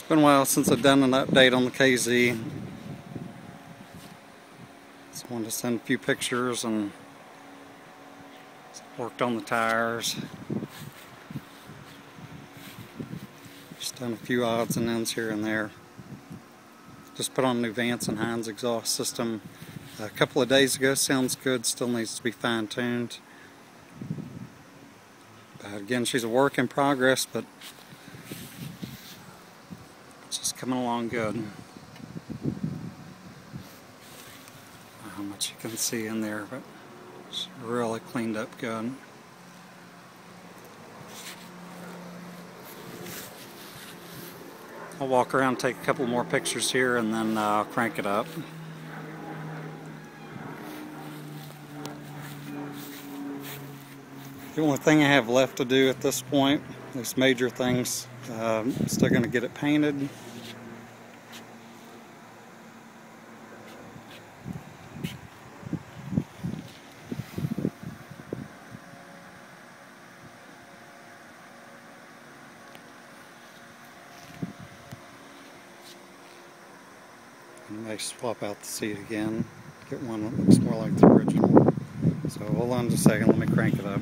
been a while since I've done an update on the KZ. Just wanted to send a few pictures and worked on the tires. Just done a few odds and ends here and there. Just put on a new Vance Hines exhaust system a couple of days ago. Sounds good, still needs to be fine-tuned. Again, she's a work in progress, but it's just coming along good. How much you can see in there, but it's really cleaned up good. I'll walk around, take a couple more pictures here, and then crank it up. The only thing I have left to do at this point, these major things, I'm still going to get it painted. I may swap out the seat again, get one that looks more like the original. So hold on just a second, let me crank it up.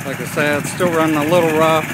Like I said, it's still running a little rough.